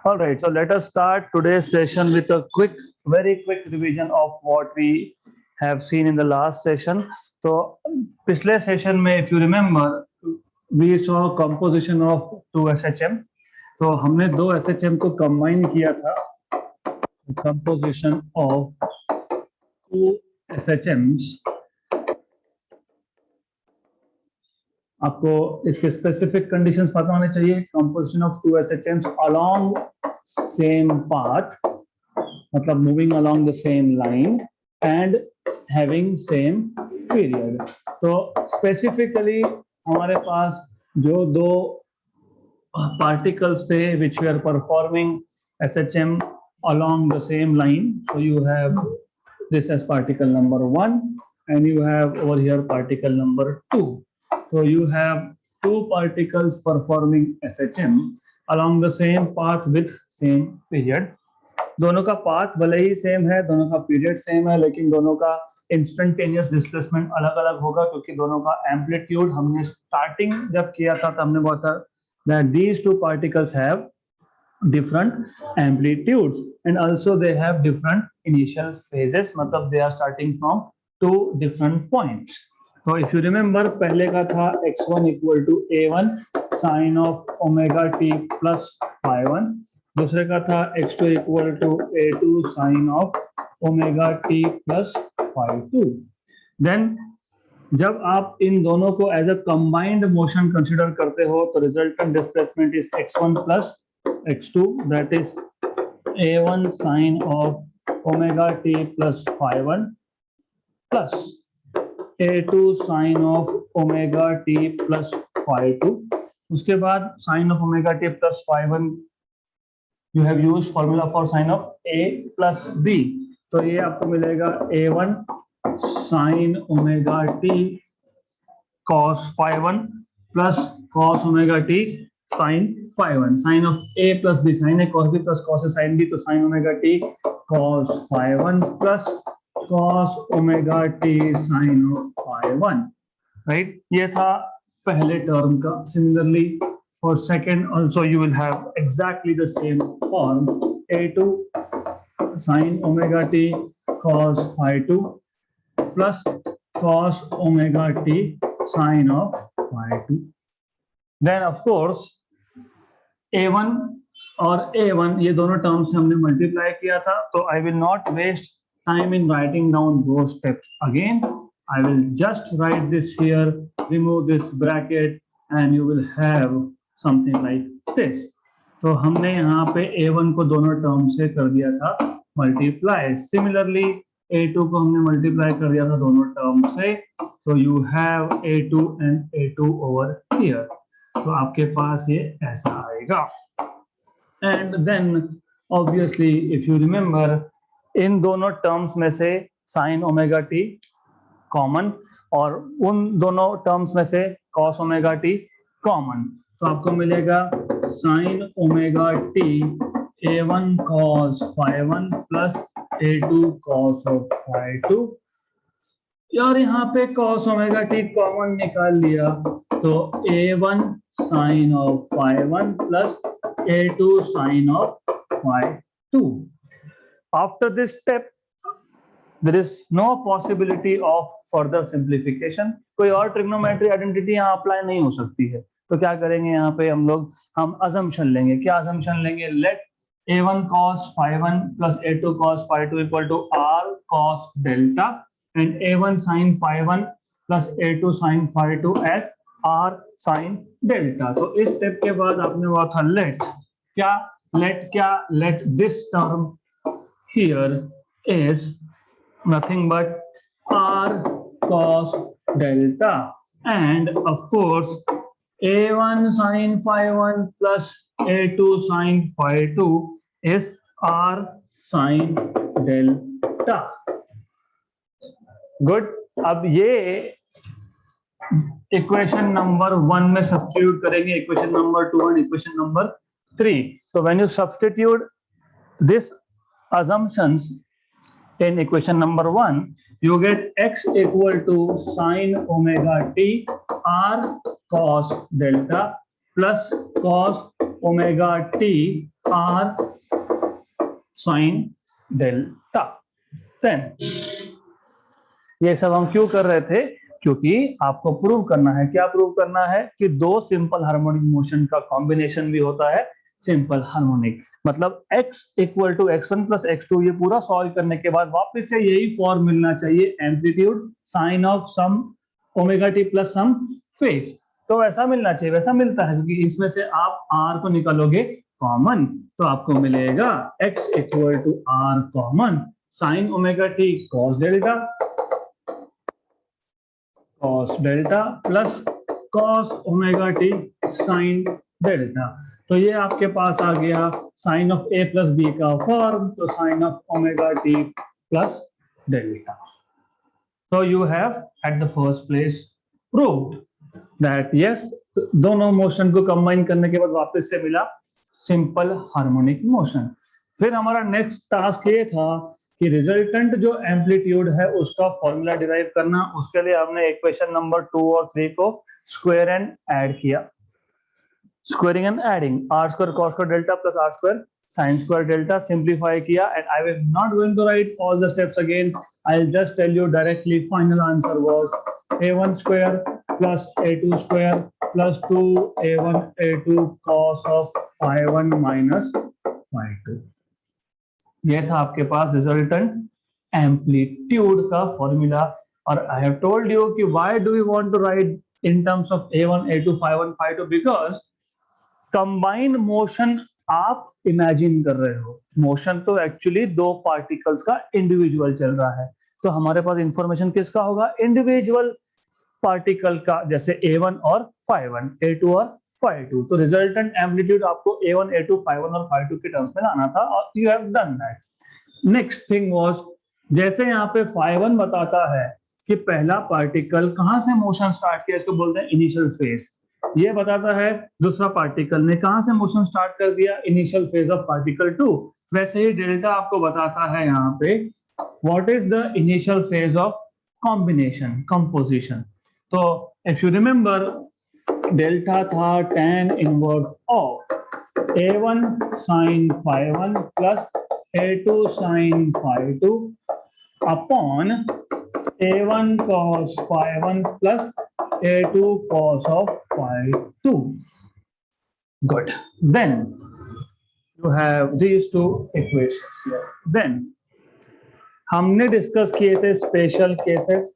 All right, so let us start today's session with a very quick revision of what we have seen in the last session. तो पिछले session में if you remember we saw composition of two SHM. तो हमने दो SHM को combine किया था. Composition of two SHMs. आपको इसके स्पेसिफिक कंडीशंस पता होने चाहिए. Composition of two SHMs along same path, मतलब moving along the same line and having same period. तो स्पेसिफिकली हमारे पास जो दो particles थे which were performing SHM along the same line. So you have this as particle number 1 and you have over here particle number 2. So you have two particles performing SHM along the same path with same period. दोनों का path भले ही same है, दोनों का period same है, लेकिन दोनों का इंस्टेंटेनियस डिस्प्लेसमेंट अलग अलग होगा क्योंकि दोनों का एम्पलीट्यूड हमने स्टार्टिंग जब किया था तो हमने बोला that these two particles have different amplitudes and also they have different initial phases, मतलब they are starting from two different points. So if you remember, पहले का था x1 equal to a1 sin of omega t plus phi1, दूसरे का था x2 equal to a2 sin of omega t plus phi2. Then जब आप इन दोनों को as a combined motion consider करते हो तो resultant displacement is x1 plus x2, that is a1 sin of omega t plus phi1 plus a2 sin of omega t plus phi2. उसके बाद sin of omega t plus phi1 you have used formula for sin of a plus b, तो ये आपको मिलेगा a1 sin omega t cos phi1 plus cos omega t sin phi1. Sin of a plus b sin a cos b plus cos a sin b, तो sin omega t cos phi1 plus cos omega t sin of phi1, right? ये था पहले term का. Similarly for second also you will have exactly the same form, a2 sin omega t cos phi2 plus cos omega t sin of phi2. Then of course a1 और a1 ये दोनों terms हमने multiply किया था, तो I will not waste time in writing down those steps again. I will just write this here, remove this bracket and you will have something like this. तो हमने यहाँ पे a1 को दोनों टर्म से कर दिया था मल्टीप्लाई. सिमिलरली a2 को हमने मल्टीप्लाई कर दिया था दोनों टर्म से. So you have a2 and a2 over here. तो आपके पास ये ऐसा आएगा. And then obviously if you remember, इन दोनों टर्म्स में से sin ओमेगा t कॉमन और उन दोनों टर्म्स में से cos ओमेगा t कॉमन, तो आपको मिलेगा sin omega t a1 cos phi1 plus a2 cos of phi2. और यहाँ पे cos ओमेगा t कॉमन निकाल लिया तो a1 sin of phi1 plus a2 sin of phi2. After this step, there is no possibility of further simplification. कोई और trigonometry identity यहाँ apply नहीं हो सकती है. तो क्या करेंगे यहाँ पे हम assumption लेंगे. क्या assumption लेंगे? Let a1 cos phi1 plus a2 cos phi2 equal to r cos delta and a1 sin phi1 plus a2 sin phi2 as r sin delta. तो इस स्टेप के बाद आपने बोला था let this term here is nothing but r cos delta and of course a1 sin phi1 plus a2 sin phi2 is r sin delta. Good. अब ये equation number 1 में सब्स्टिट्यूट करेंगे, equation number 2 and equation number 3. तो when you substitute this assumptions in equation number 1, you get x equal to sin omega t r cos delta plus cos omega t r sin delta। Then ये सब हम क्यों कर रहे थे? क्योंकि आपको प्रूव करना है। क्या प्रूव करना है? कि दो सिंपल हार्मोनिक मोशन का कॉम्बिनेशन भी होता है सिंपल हार्मोनिक। मतलब x equal to x1 plus x2, ये पूरा सॉल्व करने के बाद वापस से यही फॉर्म मिलना चाहिए, amplitude sine of some omega T plus some phase. तो वैसा मिलना चाहिए, वैसा मिलता है क्योंकि इसमें से आप r को निकालोगे कॉमन, तो आपको मिलेगा x equal to r common sine omega T cos delta plus cos omega T sine delta. तो ये आपके पास आ गया sine of A plus B का फॉर्म, तो sine of omega T plus delta. So you have at the first place proved that yes, दोनों motion को कंबाइन करने के बाद वापस से मिला सिंपल हार्मोनिक मोशन। फिर हमारा नेक्स्ट टास्क ये था कि रिजल्टेंट जो एम्पलीट्यूड है उसका फॉर्मूला डिराइव करना। उसके लिए हमने इक्वेशन नंबर 2 और 3 को स्क्वायर एंड ऐड किया। Squaring and adding, r square cos square delta plus r square sin square delta, simplify किया। And I will not going to write all the steps again, I'll just tell you directly final answer was a1 square plus a2 square plus 2a1 a2 cos of phi1 minus phi2। ये था आपके पास resultant amplitude का formula. और I have told you कि why do you want to write in terms of a1 a2 phi1 phi2, because combined motion आप imagine कर रहे हो, मोशन तो एक्चुअली दो पार्टिकल्स का इंडिविजुअल चल रहा है। तो हमारे पास इंफॉर्मेशन किसका होगा? इंडिविजुअल पार्टिकल का, जैसे a1 और phi1, a2 और phi2। तो रिजल्टेंट एम्पलीट्यूड आपको a1 a2 phi1 और phi2 के टर्म्स में लाना था और you have done that. Next thing was, जैसे यहाँ पे phi1 बताता है कि पहला पार्टिकल कहां से मोशन स्टार्ट किया, इसको बोलते हैं इनिशियल फेज। ये बताता है दूसरा पार्टिकल ने कहां से मोशन स्टार्ट कर दिया, इनिशियल फेज ऑफ पार्टिकल 2। वैसे ही डेल्टा आपको बताता है यहाँ पे what is the initial phase of combination composition. तो इफ यू रिमेंबर, डेल्टा था tan inverse of a1 sin phi1 plus a2 sin phi2 upon a1 cos phi1 plus a2 cos of phi2. Good. Then you have these two equations here. Then हमने discuss किए थे special cases,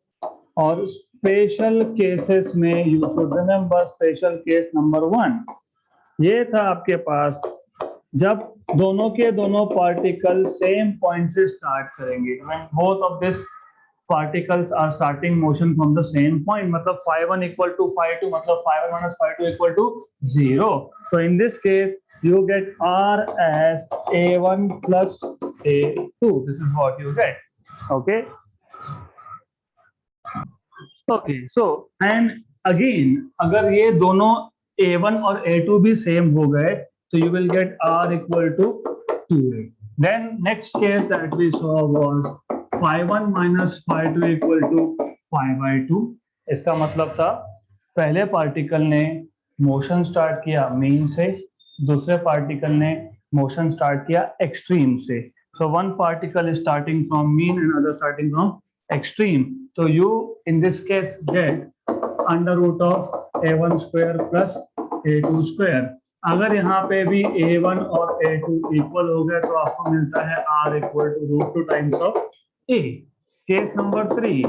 और special cases में you should remember special case number 1 ये था आपके पास जब दोनों के दोनों पार्टिकल सेम पॉइंट से स्टार्ट करेंगे, when both of this particles are starting motion from the same point, मतलब phi1 equal to phi2, मतलब phi1 minus phi2 equal to 0. So in this case you get r as a1 plus a2. This is what you get. Okay. Okay. So and again अगर ये दोनों a1 और a2 भी same हो गए तो you will get r equal to 2a. Then next case that we saw was phi1 minus phi2 equal to pi by 2। इसका मतलब था पहले पार्टिकल ने मोशन स्टार्ट किया मीन से, दूसरे पार्टिकल ने मोशन स्टार्ट किया एक्सट्रीम से। So one particle is starting from mean and other starting from extreme. तो you in this case get under root of a1 square plus a2 square. अगर यहाँ पे भी a1 और a2 इक्वल हो गए तो आपको मिलता है r equal to root 2 times of a। Case number 3,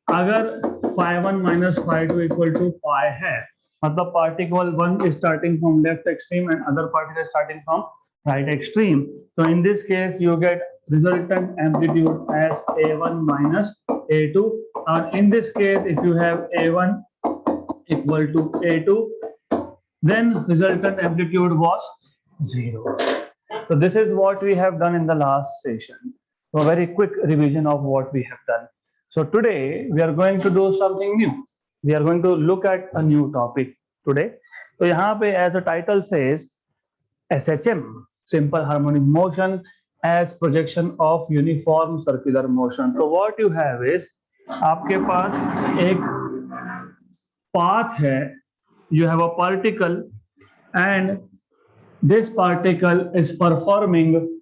अगर phi1 minus phi2 equal to pi है, मतलब particle 1 is starting from left extreme and other particle starting from right extreme, so in this case you get resultant amplitude as a1 minus a2, and in this case if you have a1 equal to a2 then resultant amplitude was 0. So this is what we have done in the last session. So a very quick revision of what we have done. So today we are going to do something new. We are going to look at a new topic today. So यहाँ पे as a title says SHM, simple harmonic motion as projection of uniform circular motion. So what you have is आपके पास एक path है, you have a particle and This particle is performing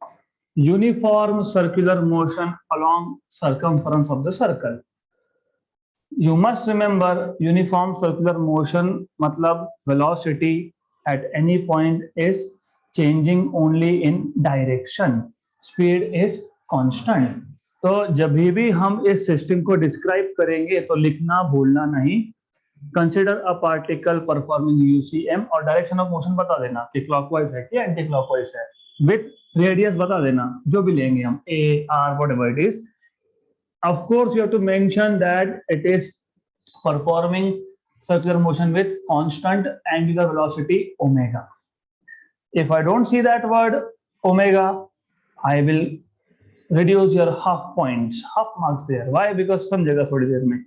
uniform circular motion along circumference of the circle. You must remember uniform circular motion मतलब velocity at any point is changing only in direction. Speed is constant. तो जब भी हम इस system को describe करेंगे तो लिखना भूलना नहीं. Consider a particle performing UCM और डायरेक्शन ऑफ मोशन बता देना कि क्लॉकवाइज है कि एंटी क्लॉकवाइज है. विथ रेडियस बता देना जो भी लेंगे हम, A R whatever it is. Of course, you have to mention that it is performing circular motion with constant angular velocity omega. If I don't see that word omega, I will reduce your half points, half marks there. Why? Because समझेगा थोड़ी देर में.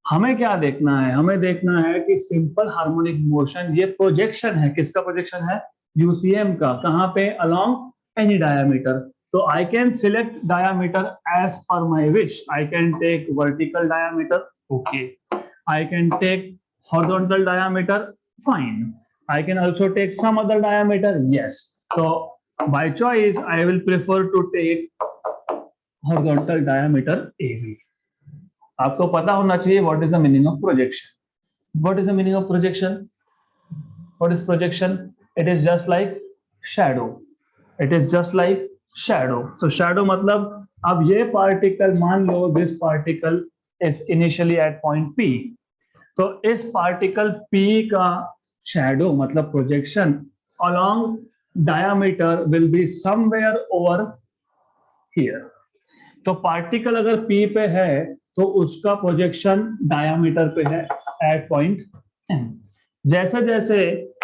हमें क्या देखना है? हमें देखना है कि सिंपल हार्मोनिक मोशन, ये प्रोजेक्शन है. किसका प्रोजेक्शन है? यूसीएम का. कहाँ पे? Along any diameter. So I can select diameter as per my wish. I can take vertical diameter, okay. I can take horizontal diameter, fine. I can also take some other diameter, yes. So by choice, I will prefer to take horizontal diameter AB. आपको पता होना चाहिए what is the meaning of projection. What is the meaning of projection? What is projection? It is just like shadow. It is just like shadow. So shadow मतलब अब ये particle, मान लो this particle is initially at point P. तो इस particle P का shadow मतलब projection along diameter will be somewhere over here. तो particle अगर P पे है तो उसका प्रोजेक्शन डायमीटर पे है at point M. जैसे जैसे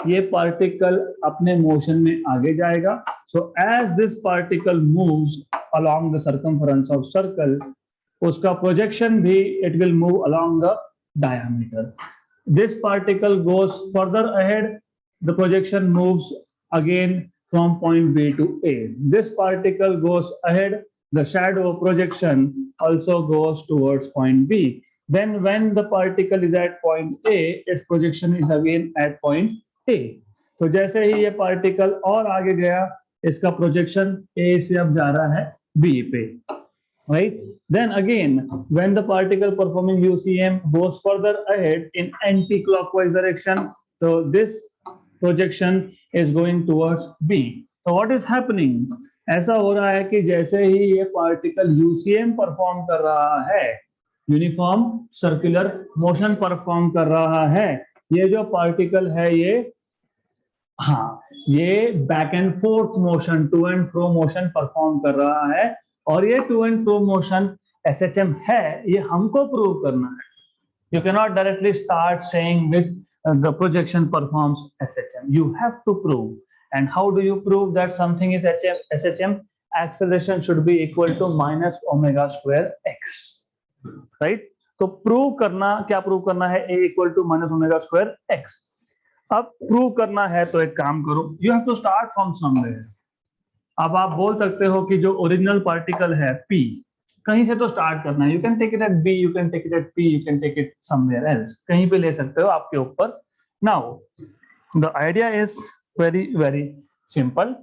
ये पार्टिकल अपने मोशन में आगे जाएगा, so as this particle moves along the circumference of circle, उसका प्रोजेक्शन भी it will move along the diameter. This particle goes further ahead, the projection moves again from point B to A. This particle goes ahead, the shadow projection also goes towards point B. Then when the particle is at point A, its projection is again at point A. तो जैसे ही ये particle और आगे गया, इसका projection A से अब जा रहा है B पे, right? Then again, when the particle performing UCM goes further ahead in anti-clockwise direction, so this projection is going towards B. So what is happening? ऐसा हो रहा है कि जैसे ही ये पार्टिकल UCM परफॉर्म कर रहा है, यूनिफॉर्म सर्कुलर मोशन परफॉर्म कर रहा है, ये जो पार्टिकल है ये, हाँ, ये back and forth motion, to and fro motion perform कर रहा है. और ये to and fro motion SHM है, ये हमको प्रूव करना है. You can not directly start saying with the projection performs SHM. You have to prove. And how do you prove that something is SHM? Acceleration should be equal to minus omega square X, right? तो prove करना, क्या prove करना है? a equal to minus omega square X. अब prove करना है तो एक काम करो, you have to start from somewhere. अब आप बोल सकते हो कि जो ओरिजिनल पार्टिकल है p, कहीं से तो स्टार्ट करना है. You can take it at b, you can take it at p, you can take it somewhere else. कहीं पे ले सकते हो, आपके ऊपर. Now the idea is very very simple,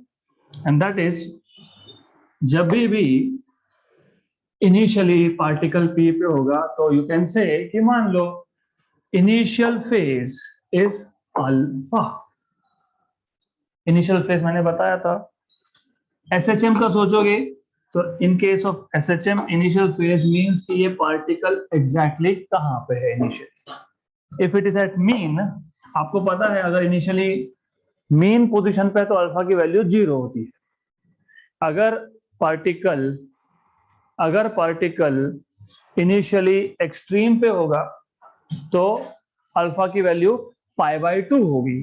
and that is जब भी इनिशियली पार्टिकल P पे होगा तो यू कैन से कि मान लो initial phase is alpha. Initial phase मैंने बताया था. एसएचएम का सोचोगे तो in case of SHM initial phase means कि ये पार्टिकल एग्जैक्टली कहां पे है initially. If it is at mean, आपको पता है अगर इनिशियली मीन पोजीशन पे तो अल्फा की वैल्यू 0 होती है. अगर पार्टिकल इनिशियली एक्सट्रीम पे होगा तो अल्फा की वैल्यू π/2 होगी.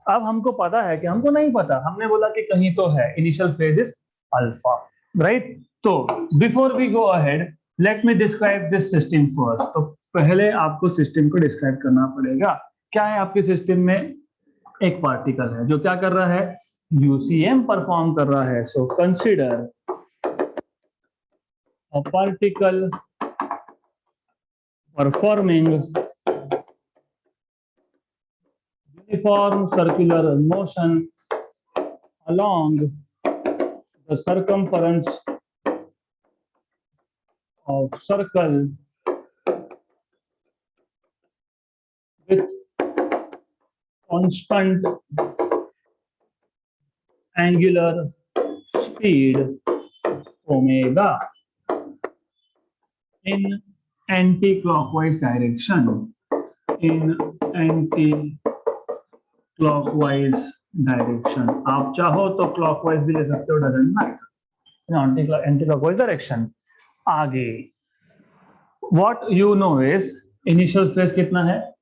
अब हमको पता है कि हमको नहीं पता, हमने बोला कि कहीं तो है initial phase is alpha, right? तो before we go ahead, let me describe this system first. तो पहले आपको सिस्टम को डिस्क्राइब करना पड़ेगा. क्या है आपके सिस्टम में? एक पार्टिकल है जो क्या कर रहा है? यूसीएम परफॉर्म कर रहा है. So consider a particle performing uniform circular motion along the circumference of circle with constant angular speed omega in anti-clockwise direction. In anti-clockwise direction. आप चाहो तो clockwise भी ले सकते हो, doesn't matter. In anti-clockwise direction. आगे what you know is initial phase कितना है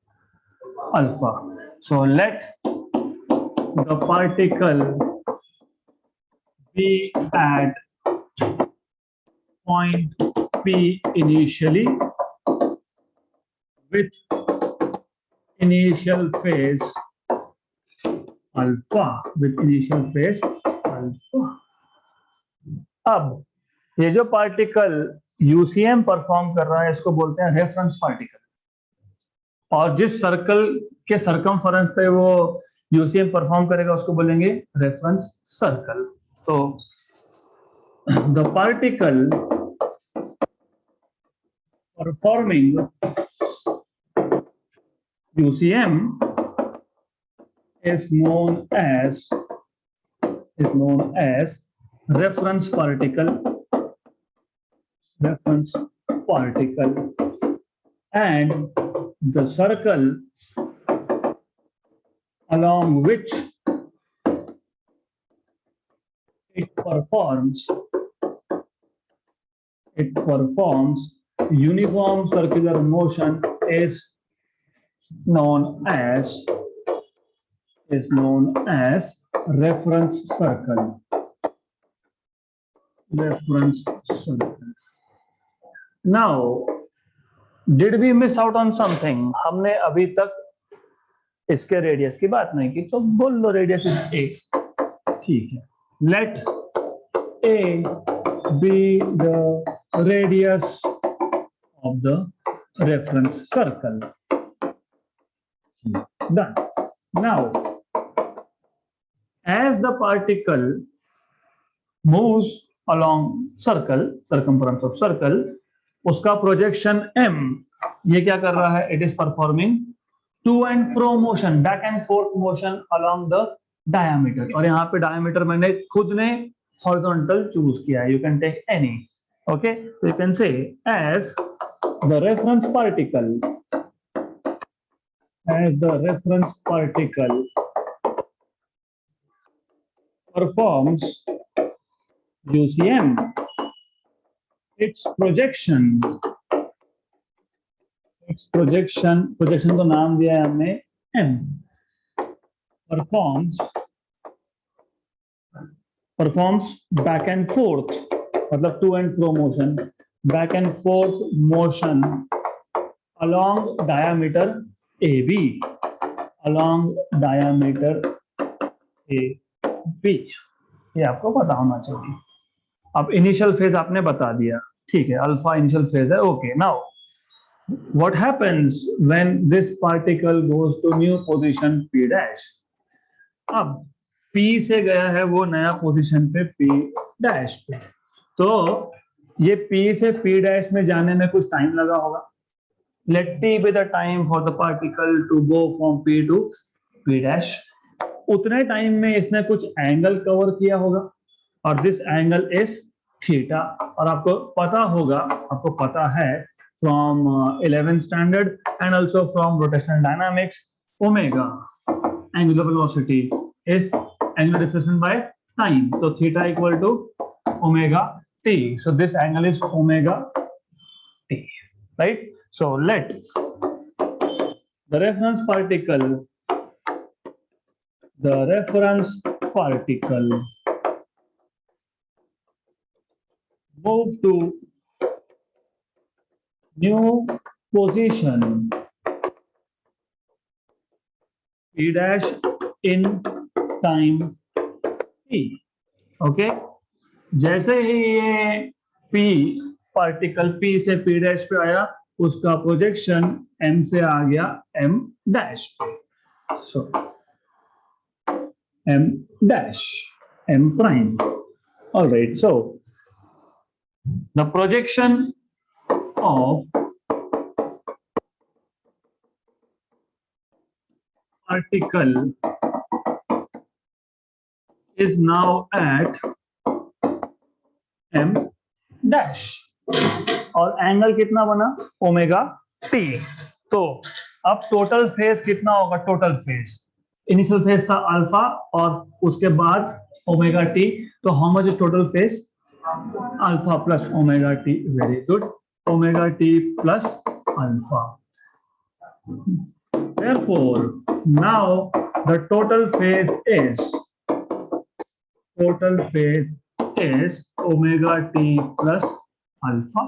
alpha. So let the particle be at point P initially with initial phase alpha. With initial phase alpha. अब ये जो पार्टिकल यूसीएम परफॉर्म कर रहा है इसको बोलते हैं रेफरेंस पार्टिकल, और जिस सर्कल के सरकमफेरेंस पे वो यूसीएम परफॉर्म करेगा उसको बोलेंगे रेफरेंस सर्कल. तो the particle performing UCM is known as reference particle, and the circle along which it performs uniform circular motion is known as reference circle. Now, did we miss out on something? हमने अभी तक इसके radius की बात नहीं की, तो बोल लो रेडियस इज a. ठीक है, let a be the radius of the reference circle. Done. Now, as the particle moves along circumference of circle, उसका प्रोजेक्शन m ये क्या कर रहा है? It is performing to and fro motion, back and forth motion along the diameter. और यहाँ पे diameter मैंने खुद ने horizontal choose किया है. You can take any. Okay, so you can say as the reference particle performs UCM, its projection को नाम दिया है हमने M, performs back and forth, मतलब to and fro motion, back and forth motion along diameter AB, ये आपको पता होना चाहिए. अब इनिशियल फेज आपने बता दिया, ठीक है, अल्फा इनिशियल फेज है. Okay, now what happens when this particle goes to new position P dash. अब P से गया है वो नया पोजीशन पे P डैश पे, तो ये P से P डैश में जाने में कुछ टाइम लगा होगा. Let T be the time for the particle to go from P to P dash. उतने टाइम में इसने कुछ एंगल कवर किया होगा, और दिस एंगल इज थीटा. और आपको पता है from 11th standard and also from rotational dynamics, omega angular velocity is angular displacement by time. तो theta equal to omega t. So this angle is omega t, right? So let the reference particle move to new position P dash in time T. Okay, जैसे ही ये P particle P से P dash पे आया, उसका projection M से आ गया M dash पे. सो M dash, m prime. All right, so the projection of particle is now at m dash और एंगल कितना बना ओमेगा टी। तो अब टोटल फेज कितना होगा, टोटल फेज इनिशियल फेज था अल्फा और उसके बाद ओमेगा टी, तो how much is total phase alpha plus omega T, very good, omega T plus alpha. Therefore, now the total phase is omega t plus alpha.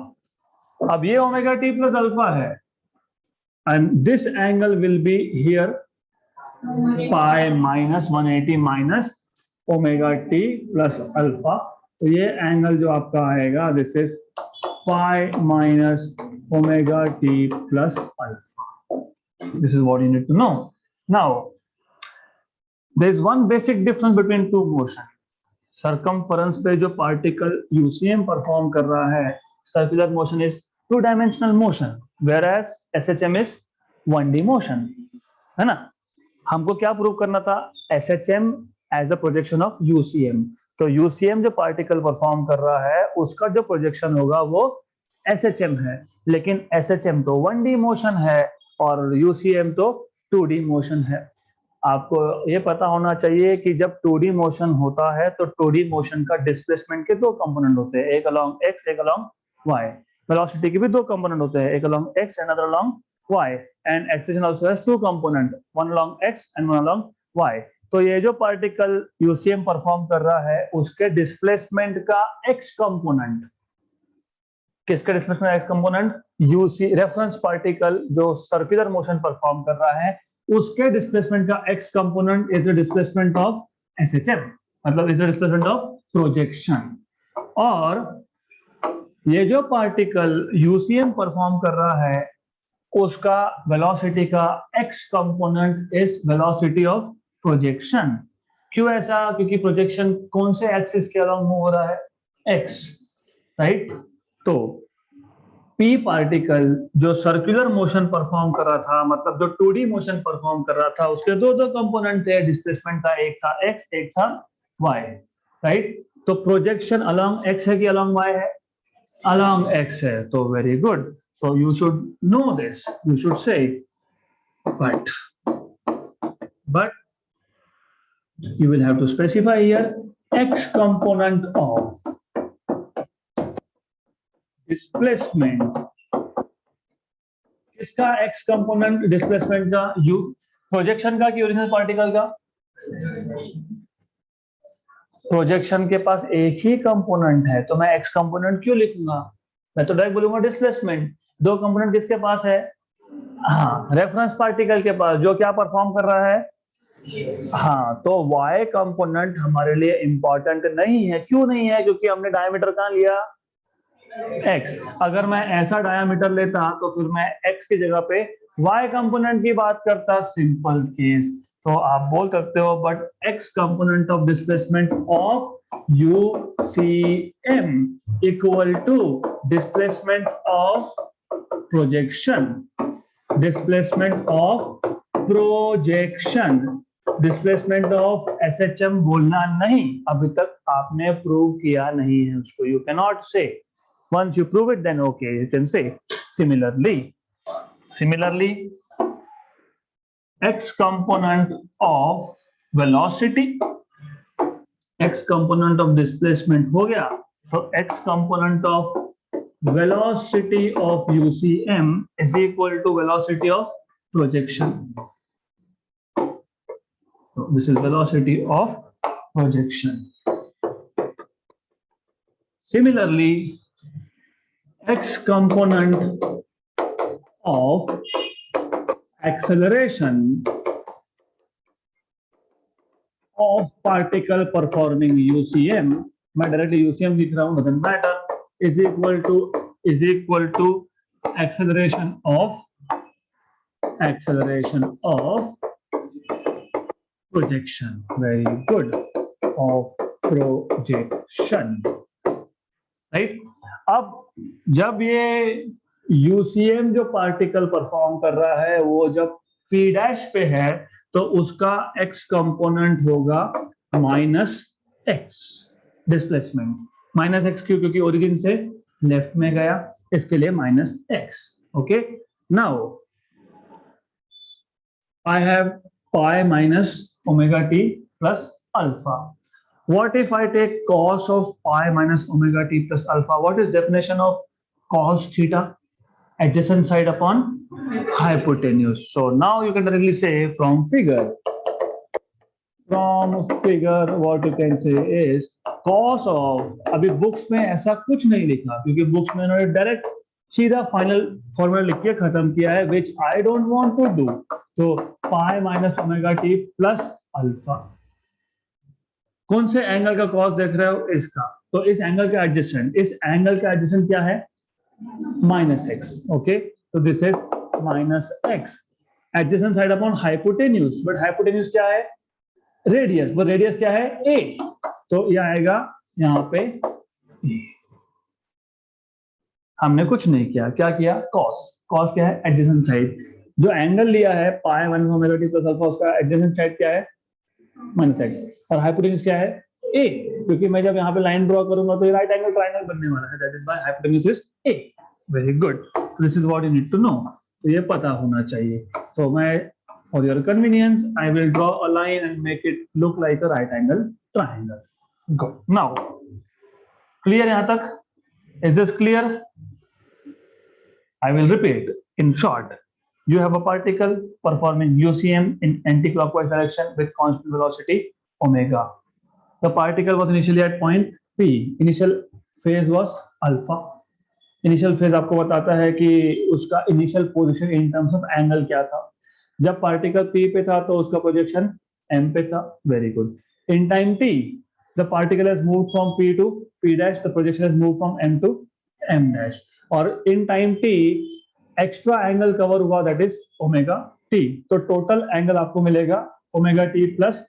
अब ये omega T plus alpha है and this angle will be here pi minus 180 minus omega T plus alpha. तो ये angle जो आपका आएगा this is pi minus omega t plus alpha. This is what you need to know. Now there is one basic difference between two motion. Circumference पे जो particle UCM perform कर रहा है, circular motion is two-dimensional motion, whereas SHM is 1D motion, है ना। हमको क्या prove करना था, SHM as a projection of UCM। तो UCM जो पार्टिकल परफॉर्म कर रहा है उसका जो प्रोजेक्शन होगा वो SHM है, लेकिन SHM तो 1D मोशन है और UCM तो 2D मोशन है। आपको ये पता होना चाहिए कि जब 2D मोशन होता है तो 2D मोशन का डिस्प्लेसमेंट के दो कंपोनेंट होते हैं, एक अलोंग x एक अलोंग y। वेलोसिटी के भी दो कंपोनेंट होते हैं, एक along x and other along y, and acceleration also has two component, one along x and one along y। तो ये जो पार्टिकल यूसीएम परफॉर्म कर रहा है उसके डिस्प्लेसमेंट का x कंपोनेंट, किसका displacement x component, UC reference particle जो सर्कुलर मोशन परफॉर्म कर रहा है उसके डिस्प्लेसमेंट का x component is the displacement of SHM, मतलब is the displacement of projection. और ये जो पार्टिकल यूसीएम परफॉर्म कर रहा है उसका वेलोसिटी का x component is velocity of projection. क्यों ऐसा, क्योंकि प्रोजेक्शन कौन से एक्सिस के अलोंग मूव हो रहा है, x, राइट। तो P पार्टिकल जो सर्कुलर मोशन परफॉर्म कर रहा था, मतलब जो 2D मोशन परफॉर्म कर रहा था, उसके दो दो कंपोनेंट थे डिस्प्लेसमेंट का, एक था x एक था y, राइट। तो प्रोजेक्शन अलोंग x है कि अलोंग y है, अलोंग x है। तो very good, so you should know this, you should say but you will have to specify here x component of displacement। किसका x component displacement का, u projection का कि original particle का, projection के पास एक ही component है तो मैं x कंपोनेंट क्यों लिखूंगा, मैं तो डायरेक्ट बोलूंगा डिस्प्लेसमेंट। दो कंपोनेंट किसके पास है, हाँ रेफरेंस पार्टिकल के पास जो क्या परफॉर्म कर रहा है, हाँ। तो y कंपोनेंट हमारे लिए इंपॉर्टेंट नहीं है, क्यों नहीं है, क्योंकि हमने डायमीटर कहाँ लिया, x। अगर मैं ऐसा डायमीटर लेता तो फिर मैं x की जगह पे y कंपोनेंट की बात करता, सिंपल केस। तो आप बोल सकते हो but x component of displacement of UCM equal to displacement of projection, displacement of projection, displacement of SHM बोलना नहीं, अभी तक आपने प्रूव किया नहीं है उसको, यू कैन नॉट से, once you prove it then okay you can say। similarly x component of velocity, x component of displacement हो गया, तो x component of velocity of UCM is equal to velocity of projection। So this is velocity of projection। Similarly, x component of acceleration of particle performing UCM, मैं directly UCM लिख रहा हूं, doesn't matter, is equal to acceleration of projection, very good, of projection, right. अब जब ये UCM जो particle perform कर रहा है वो जब पी डैश पे है तो उसका एक्स कंपोनेंट होगा minus x displacement. Minus x क्यों? क्योंकि ओरिजिन से लेफ्ट में गया, इसके लिए minus x. Okay, now I have pi minus omega t plus alpha. What if I take cos of pi minus omega t plus alpha? What is definition of cos theta? Adjacent side upon hypotenuse. So now you can directly say from figure. From figure, what you can say is cos of. अभी books में ऐसा कुछ नहीं लिखा क्योंकि books में उन्होंने direct सीधा फाइनल फॉर्मूला लिख के खत्म किया है, which I don't want to do. तो पाई minus omega T plus alpha. कौन से एंगल का कॉस देख रहे हो? इसका। तो इस एंगल का एडजेसेंट, इस एंगल का एडजेसेंट क्या है? Minus x. ओके, तो this is minus x adjacent side upon hypotenuse. But hypotenuse क्या है? रेडियस। वो रेडियस क्या है? ए। तो ये आएगा यहाँ पे ए। हमने कुछ नहीं किया, क्या किया? कॉस। कॉस क्या है? Adjacent side. जो एंगल लिया है पाई minus omega T plus alpha, उसका एडजेसेंट साइड क्या है? Minus x. और हाइपोटेन्यूज क्या है? ए। क्योंकि मैं जब यहाँ पे लाइन ड्रॉ करूंगा तो ये राइट एंगल ट्रायंगल बनने वाला है, that is why hypotenuse is A. Very good, this is what you need to know. तो ये पता होना चाहिए। तो मैं for your convenience I will draw a line and make it look like a right angle triangle. Good. Now clear yahan tak? Is this clear? I will repeat in short. You have a particle performing UCM in anti-clockwise direction with constant velocity omega. The particle was initially at point P. Initial phase was alpha. Initial phase आपको बताता है कि उसका initial position in terms of angle क्या था। जब particle P पे था तो उसका प्रोजेक्शन M पे था। Very good. In time T the particle has moved from P to P dash, the projection has moved from M to M dash. और in time T extra angle cover हुआ, that is omega T। तो total angle आपको मिलेगा omega T plus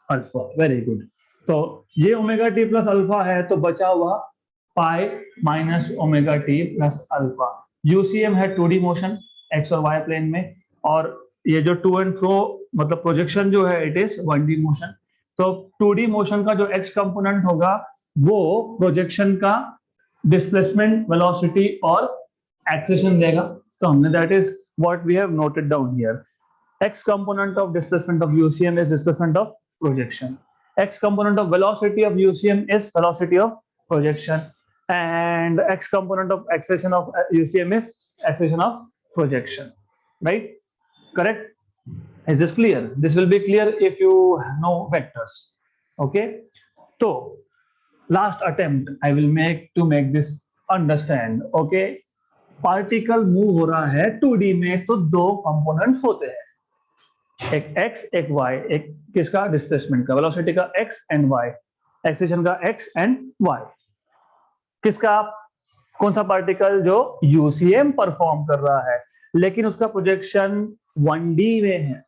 alpha. Very good. तो ये omega T plus alpha है, तो बचा हुआ पाई minus omega T plus alpha. UCM है 2D मोशन एक्स और वाई प्लेन में, और ये जो टू एंड फ्रो मतलब प्रोजेक्शन जो है इट इज 1D मोशन। तो 2D मोशन का जो एक्स कंपोनेंट होगा वो प्रोजेक्शन का डिस्प्लेसमेंट, वेलोसिटी और एक्सेलेरेशन देगा। तो हमने that is what we have noted down here. X component of displacement of UCM is displacement of projection, X component of velocity of UCM is velocity of projection, and x component of acceleration of UCM is acceleration of projection, right? Correct? Is this clear? This will be clear if you know vectors. Okay, so last attempt I will make to make this understand. Okay, particle move हो रहा है 2D में, तो दो components होते हैं, एक x एक y। एक किसका? डिस्प्लेसमेंट का, वेलोसिटी का x and y, एक्सेलेरेशन का x and y। किसका? कौन सा पार्टिकल? जो यूसीएम परफॉर्म कर रहा है, लेकिन उसका प्रोजेक्शन 1D में है।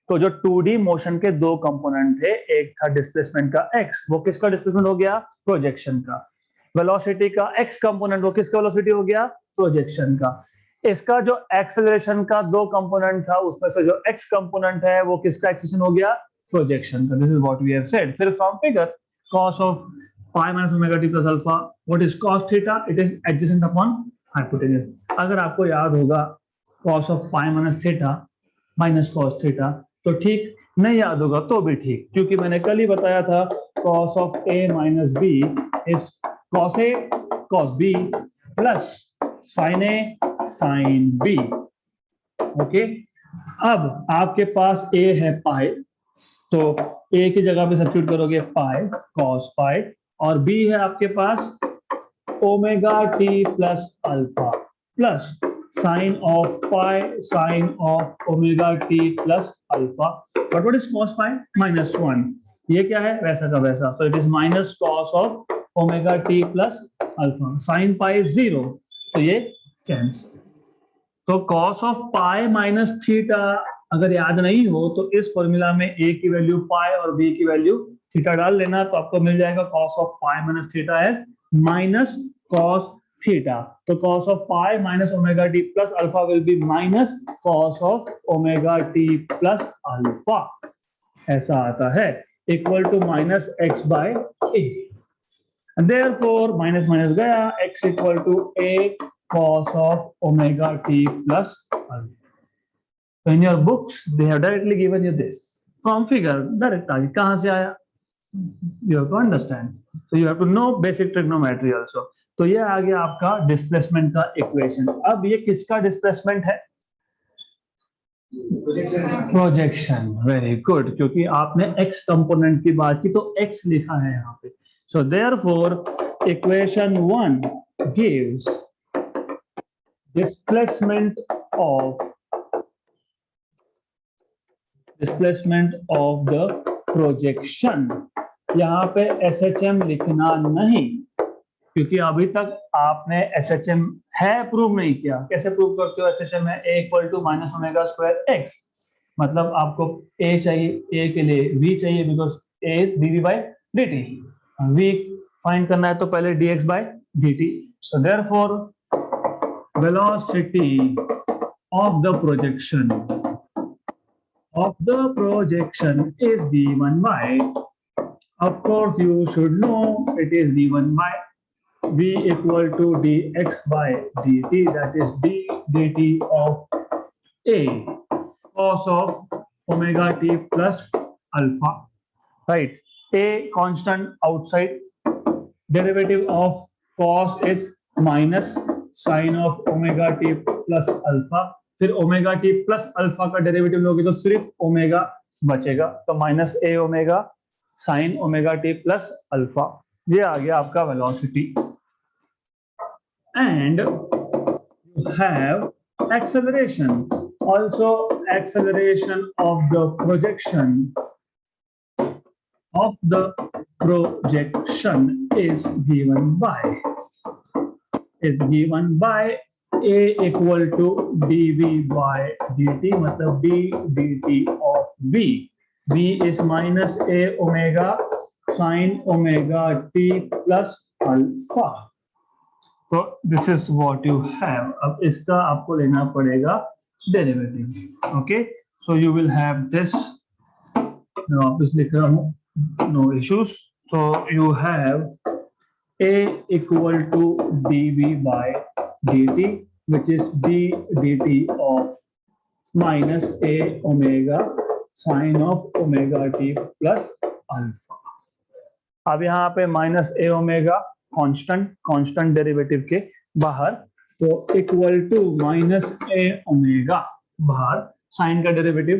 तो जो 2D मोशन के दो कंपोनेंट थे, एक था डिस्प्लेसमेंट का x, वो किसका डिस्प्लेसमेंट हो गया? प्रोजेक्शन का। वेलोसिटी का x कंपोनेंट, वो किसका वेलोसिटी हो गया? प्रोजेक्शन का। इसका जो एक्सेलरेशन का दो कंपोनेंट था, उसमें से जो x कंपोनेंट है वो किसका एक्सेलरेशन हो गया? प्रोजेक्शन का। This is what we have said. फिर from figure cos of pi minus omega t plus alpha, what is cos theta? It is adjacent upon hypotenuse. अगर आपको याद होगा cos of pi minus theta minus cos theta, तो ठीक, नहीं याद होगा तो भी ठीक, क्योंकि मैंने कल ही बताया था cos of a minus b is cos a cos b plus sin a sin b। Okay, अब आपके पास a है pi, तो a की जगह पे सब्स्टिट्यूट करोगे pi cos pi, और b है आपके पास omega t plus alpha plus sine of pi sine of omega t plus alpha. But what is cos pi? -1। ये क्या है? वैसा का वैसा, so it is minus cos of omega t plus alpha. Sine pi 0, तो ये cancel. तो cos of pi minus theta अगर याद नहीं हो तो इस फॉर्मूला में a की वैल्यू पाई और b की वैल्यू थीटा डाल लेना तो आपको मिल जाएगा cos of pi minus theta is minus cos theta. तो cos of pi minus omega T plus alpha will be minus cos of omega T plus alpha, ऐसा आता है, equal to minus X by A. Therefore minus minus गया, x equal to a cos of omega t plus alpha. So in your books they have directly given you this from figure, direct आ गई, कहां से आया? You have to understand, so you have to know basic trigonometry also. तो ये आ गया आपका displacement का इक्वेशन। अब ये किसका डिस्प्लेसमेंट है? प्रोजेक्शन। वेरी गुड, क्योंकि आपने x कंपोनेंट की बात की तो x लिखा है यहाँ पे। So therefore equation 1 gives displacement of the projection। यहाँ पे SHM लिखना नहीं, क्योंकि अभी तक आपने SHM है प्रूव नहीं किया। कैसे प्रूव करते हो SHM है? a equal to minus omega square X, मतलब आपको a चाहिए, a के लिए v चाहिए, because a is dv by dt। v find करना है तो पहले dx by dt। So therefore velocity of the projection is v1 by, of course you should know it is v1 by v equal to dx by dt, that is d dt of a cos of omega t plus alpha, right? A constant outside, derivative of cos is minus sin of omega t plus alpha, फिर omega T plus alpha का derivative लोगे तो सिर्फ omega बचेगा, तो minus a omega sine omega T plus alpha. ये आ गया आपका velocity. And you have acceleration, also acceleration of the projection is given by a equal to dv by dt, मतलब d dt of v is minus a omega sin omega t plus alpha। तो this is what you have. अब इसका आपको लेना पड़ेगा derivative. Okay, so you will have this, वापस लिख रहा हूं, no issues. So you have a equal to dv by dt, which is d dt of minus a omega sin of omega t plus alpha। अब यहाँ पे minus a omega constant derivative के बाहर, तो equal to minus a omega बाहर, sine का derivative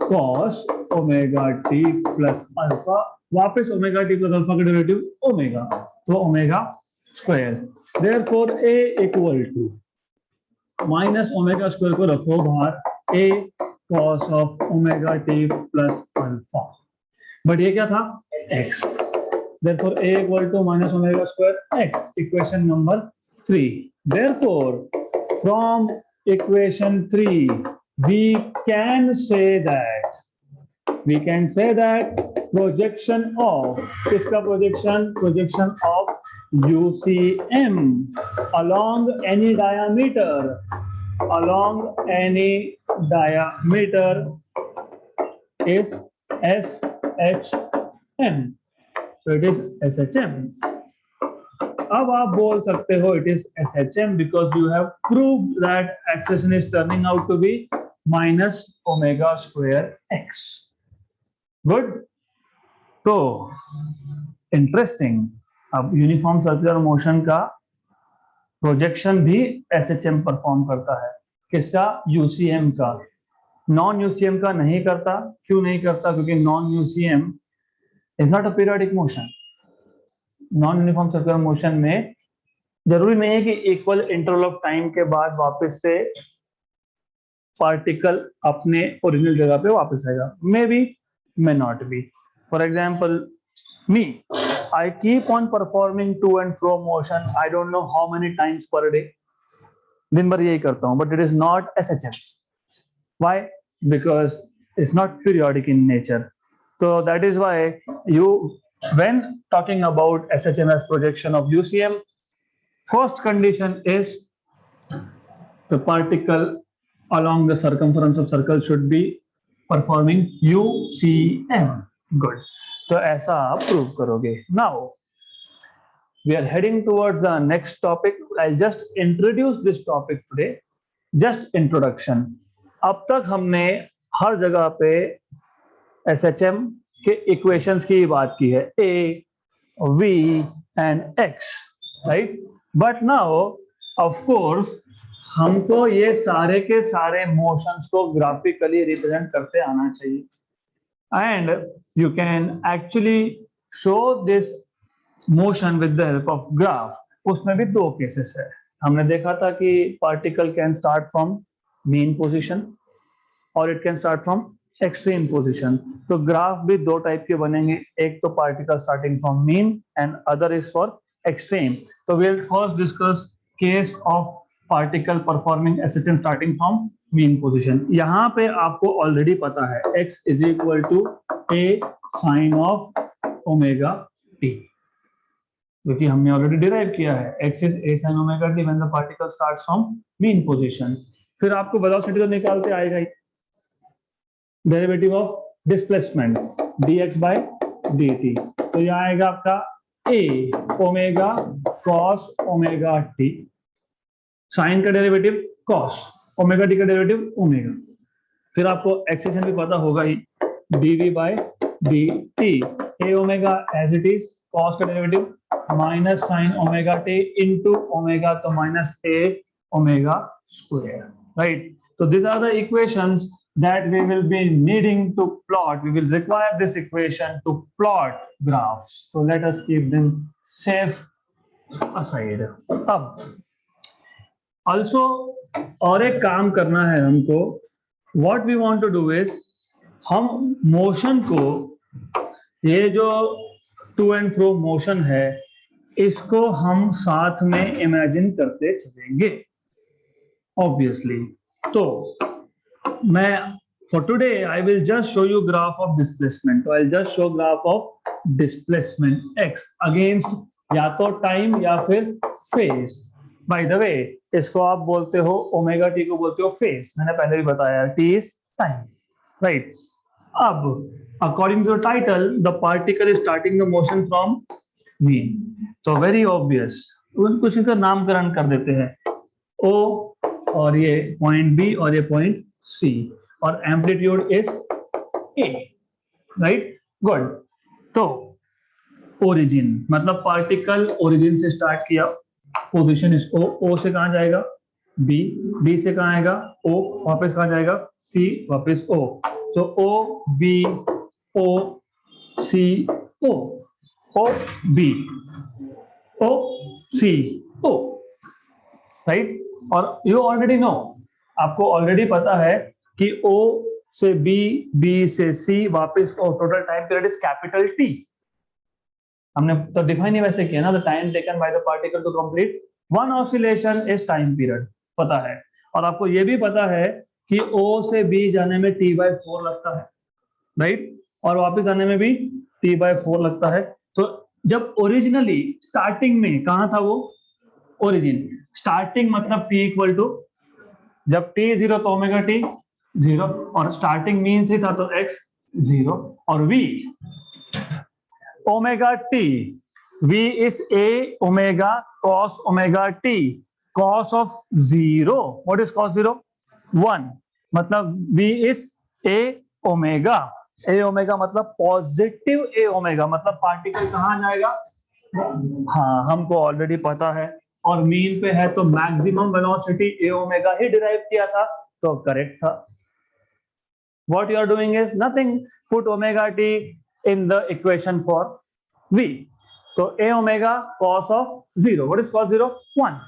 cos omega T plus alpha, वापस omega T plus alpha का डेरिवेटिव ओमेगा, तो omega square. Therefore a equal to minus omega square को रखो बाहर, a cos of omega T plus alpha, but ये क्या था? x। Therefore a equal to minus omega square x, equation number 3। Therefore from equation 3 we can say that projection of, किसका projection of UCM along any diameter is SHM। So it is SHM। अब आप बोल सकते हो it is SHM because you have proved that acceleration is turning out to be minus omega square x। Good। तो interesting, अब uniform circular motion का projection भी SHM perform करता है। किसका? UCM का। नॉन UCM का नहीं करता। क्यों नहीं करता? क्योंकि non UCM is not a periodic motion। Non uniform circular motion में जरूरी नहीं है कि इक्वल इंटरवल ऑफ टाइम के बाद वापस से पार्टिकल अपने ओरिजिनल जगह पे वापस आएगा। May be, may not be. For example me, I keep on performing to and fro motion, I don't know how many times per day, दिन भर यही करता हूं, but it is not SHM। Why? Because it's not periodic in nature. So that is why when talking about SHMS projection of UCM, first condition is the particle along the circumference of circle should be performing UCM. Good. तो ऐसा आप prove करोगे. Now we are heading towards the next topic. I'll just introduce this topic today. Just introduction. अब तक हमने हर जगह पे SHM के equations की बात की है, A, V and X, right? But now, of course, हमको ये सारे के सारे मोशंस को ग्राफिकली रिप्रेजेंट करते आना चाहिए. And you can actually show this motion with the help of graph. उसमें भी दो केसेस है. हमने देखा था कि particle can start from mean position और it can start from extreme position. तो ग्राफ भी दो टाइप के बनेंगे, एक तो particle starting from mean and other is for extreme. तो we will first discuss case of particle performing SHM starting from mean position. यहाँ पे आपको ऑलरेडी पता है x is equal to a sine of omega t, क्योंकि हमने already derive किया है. x is a sin omega t when the particle starts from mean position. फिर आपको वेलोसिटी तो निकालते आएगा ही, derivative of displacement dx by dt. तो ये आएगा आपका a omega cos omega t, sine का डेरिवेटिव cos, ओमेगा टी का डेरिवेटिव ओमेगा. फिर आपको एक्सेशन भी पता होगा ही, dv by dt, a omega as it is, cos का derivative minus sine omega t into omega, तो minus a omega square, right. So these are the equations that we will be needing to plot. We will require this equation to plot graphs. So let us keep them safe aside. अब also और एक काम करना है हमको. What we want to do is हम motion को, ये जो टू एंड फ्रो मोशन है, इसको हम साथ में इमेजिन करते चलेंगे ऑब्वियसली. तो मैं for today I will just show you graph of displacement. So I'll just show graph of displacement x against या तो टाइम या फिर फेज. बाय द वे इसको आप बोलते हो ओमेगा टी को बोलते हो फेज, मैंने पहले भी बताया, टी इज टाइम, राइट. अब according to the title the particle is starting the motion from mean. तो वेरी ऑब्वियस कुछ इनका नामकरण कर देते हैं, ओ और ये पॉइंट बी और ये पॉइंट सी, और amplitude is a, right. Good. तो ओरिजिन मतलब पार्टिकल ओरिजिन से स्टार्ट किया, पोजीशन इसको ओ से कहां जाएगा बी, बी से कहां आएगा ओ, वापस कहां जाएगा सी, वापस ओ. तो ओ बी ओ सी ओ, ओ बी ओ सी ओ, राइट. और यू ऑलरेडी नो, आपको ऑलरेडी पता है कि ओ से बी, बी से सी, वापस O, total time period is capital T. हमने तो डिफाइन ही वैसे किया ना, the time taken by the particle to complete one oscillation is time period, पता है. और आपको ये भी पता है कि O से B जाने में T/4 लगता है, राइट, और वापस आने में भी T/4 लगता है. तो जब ओरिजिनली स्टार्टिंग में कहां था वो ओरिजिन, स्टार्टिंग मतलब T इक्वल टू, जब T 0 तो ओमेगा T 0, और स्टार्टिंग मीन से था तो X 0, और V omega T, V is A omega cos omega T, cos of 0. What is cos 0? 1. मतलब V is A omega. A omega मतलब पॉजिटिव A omega, मतलब पार्टिकल कहां जाएगा, हाँ हमको ऑलरेडी पता है, और मीन पे है तो maximum velocity A omega he derive किया था, तो करेक्ट था. What you are doing is nothing. Put omega T in the equation for V. तो a omega cos of 0. What is cos 0? 1.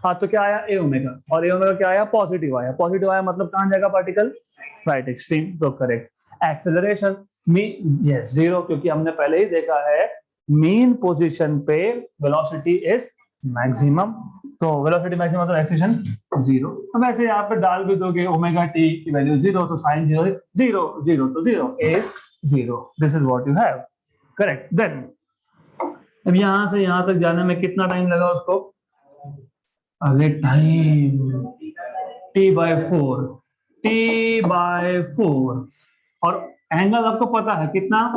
हाँ, तो क्या आया a ओमेगा, और a ओमेगा क्या आया, पॉजिटिव आया. पॉजिटिव आया मतलब कहां जाएगा पार्टिकल, राइट एक्सट्रीम, तो करेक्ट. एक्सेलरेशन मीन यस 0, क्योंकि हमने पहले ही देखा है मीन पोजीशन पे वेलोसिटी इज मैक्सिमम. तो वेलोसिटी मैक्सिमम मतलब एक्सेलरेशन 0। अब ऐसे यहाँ पे डाल भी दोगे ओमेगा टी की वैल्यू 0, तो साइन 0 0 0 तो 0 is 0। This is what you have correct. Then अब यहाँ से यहाँ तक जाने में कितना टाइम लगा उसको? अरे टाइम t/4, t/4। और एंगल आपको पता है कितना?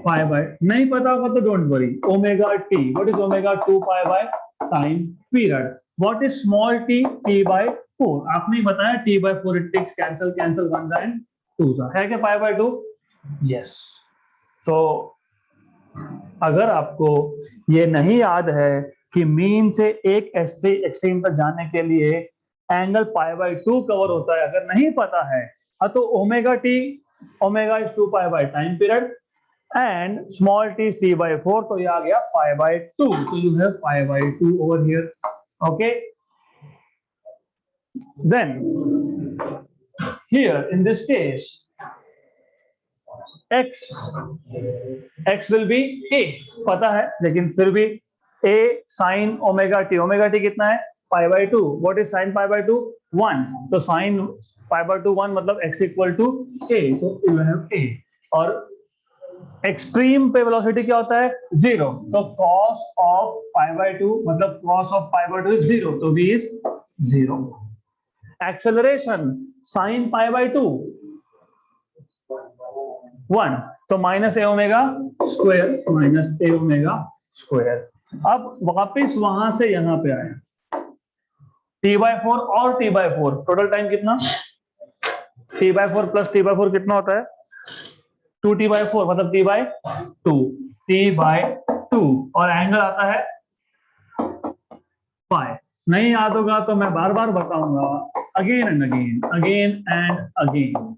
पाई बाय, नहीं पता होगा तो don't worry, omega t. What is omega? 2 pi by time period. What is small t? t/4। आपने बताया t/4, it takes cancel cancel 1 and 2 है क्या पाई बाय 2? यस। तो अगर आपको ये नहीं याद है कि मीन से एक एक्सट्रीम तक जाने के लिए एंगल पाई बाय 2 कवर होता है, अगर नहीं पता है तो omega T, omega is 2 pi by time period and small t is t/4, तो ये आ गया pi by 2, so you have pi by 2 over here. Okay, then here in this case x will be a, पता है, लेकिन फिर भी a sin omega t कितना है? pi by 2. what is sin pi by 2? 1, तो sin pi by 2 1 मतलब x equal to a, तो you have a। और एक्सट्रीम पे वेलोसिटी क्या होता है? 0, तो cos ऑफ पाई बाय 2 मतलब cos of pi by 2 is 0, तो v is 0। Acceleration sin pi by 2 1, तो minus a omega square, minus a omega square. अब वापिस वहां से यहां पे आए, t/4 और t/4 टोटल टाइम कितना? t/4 प्लस t/4 कितना होता है? 2t/4 मतलब t/2, t/2। और एंगल आता है पाई। नहीं याद होगा तो मैं बार बार बताऊंगा, again and again, again and again.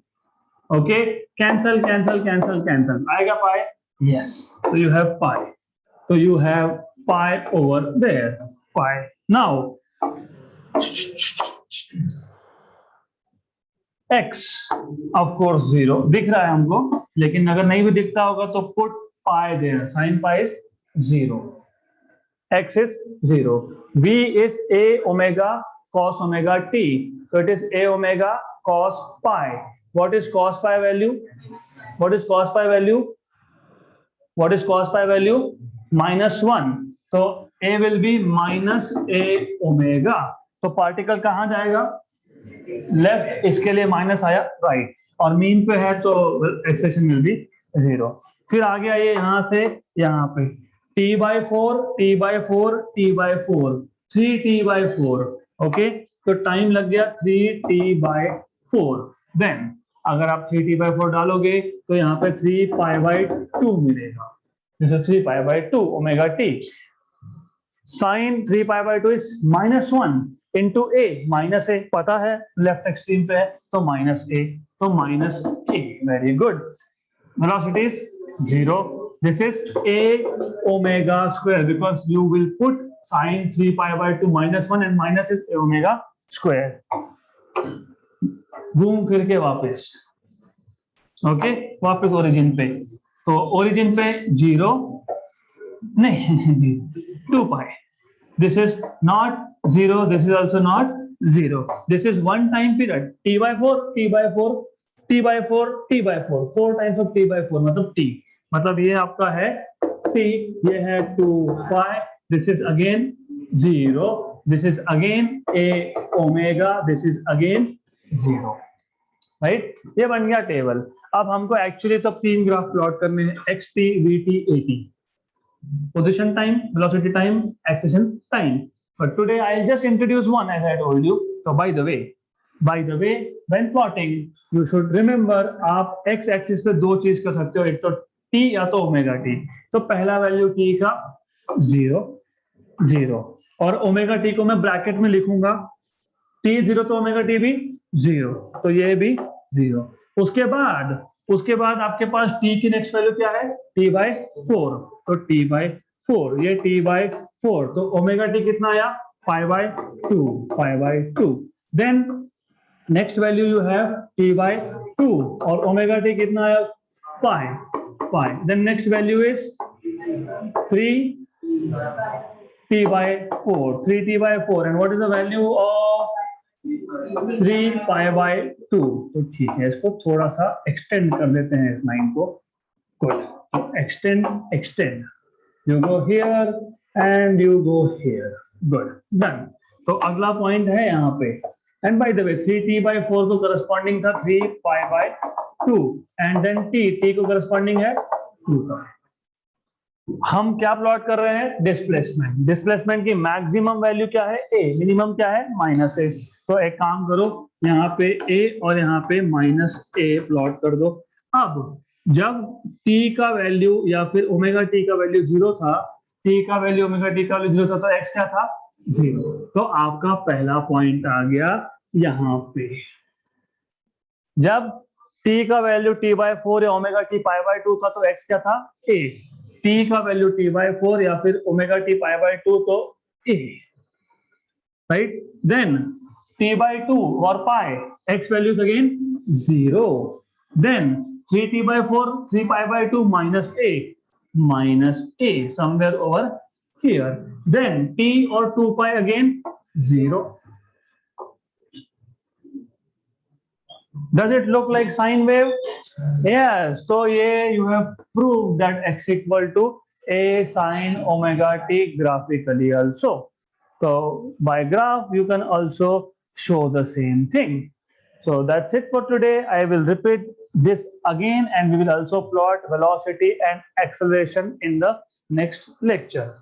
Okay, cancel cancel cancel cancel, आएगा पाई? यस, तो यू हैव पाई, तो you have pi over there, pi. Now x of course 0 दिख रहा है हमको, लेकिन अगर नहीं भी दिखता होगा तो put pi there, sin pi is 0, x is 0, v is a omega cos omega t, so it is a omega cos pi। what is cos pi value? what is cos pi value? what is cos pi value? -1, तो a will be minus a omega, तो particle कहां जाएगा? Left, इसके लिए minus आया right, और mean पे है तो एक्सेशन विल बी 0। फिर आगे आइए यहाँ से यहाँ पे t/4 t/4 t/4 3t/4। Okay, तो टाइम लग गया 3t/4। देन अगर आप 3t/4 डालोगे तो यहाँ पे 3π/2 मिलेगा, this is 3π/2 omega T. Sine 3π/2 is -1 into a, minus a पता है लेफ्ट एक्सट्रीम पे है, तो माइनस ए, तो minus A. Very good, velocity is 0, this is A omega square, because you will put sine 3π/2 -1 and minus is A omega square. घूम फिर के वापस, ओके, वापस ओरिजिन पे, तो ओरिजिन पे 0 नहीं 2 पाई, this is not 0, this is also not 0, this is one time period, t/4 t/4 t/4 t/4, 4 times of t/4 मतलब t, मतलब ये आपका है t, ये है 2 पाई, this is again 0, this is again a omega, this is again 0, right? ये बन गया टेबल। अब हमको एक्चुअली तो 3 ग्राफ प्लॉट करने हैं, xt vt at, position time, velocity time, acceleration time. But today I'll just introduce one, as I told you. So by the way, when plotting, you should remember आप x axis पे दो चीज कर सकते हो, एक तो t या तो ओमेगा t। तो पहला वैल्यू t का 0 0, और ओमेगा t को मैं ब्रैकेट में लिखूंगा, t 0 तो ओमेगा t भी 0, तो ये भी 0। उसके बाद आपके पास t की नेक्स्ट वैल्यू क्या है? t/4, तो t/4, ये t/4, तो ओमेगा t कितना आया? π/2। Then next value you have t/2, और ओमेगा t कितना आया? Pi. Then next value is 3 t by 4, 3t by 4, and what is the value of 3 pi by 2? तो ठीक है, इसको थोड़ा सा एक्सटेंड कर देते हैं इस लाइन को. गुड. तो extend. You go here and you go here. Good. Done. तो अगला पॉइंट है यहाँ पे. And by the way, 3t by 4 को corresponding था 3 pi by 2, and then t को corresponding है 2 का. हम क्या प्लॉट कर रहे हैं? डिस्प्लेसमेंट की मैक्सिमम वैल्यू क्या है? a. मिनिमम क्या है? -a. तो एक काम करो, यहाँ पे a और यहाँ पे -a प्लॉट कर दो. अब जब t का वैल्यू या फिर ओमेगा t का वैल्यू 0 था, t का वैल्यू ओमेगा t का वैल्यू 0 था, तो x क्या था? 0. तो आपका पहला पॉइंट आ गया यहाँ पे. जब t का वैल्यू t by 4 या ओमेगा t pi by 2 था, तो x क्या था? a. t का वैल्यू t by 4 या फिर ओमेगा t pi by 2, तो a. Right. Then t by 2 और pi, x values again 0. Then 3t by 4, 3 pi by 2 minus a somewhere over here. Then t or 2 pi again 0. Does it look like sine wave? Yes. So yeah, you have proved that x equal to a sine omega t graphically also. So by graph you can also show the same thing. So that's it for today. I will repeat this again, and we will also plot velocity and acceleration in the next lecture.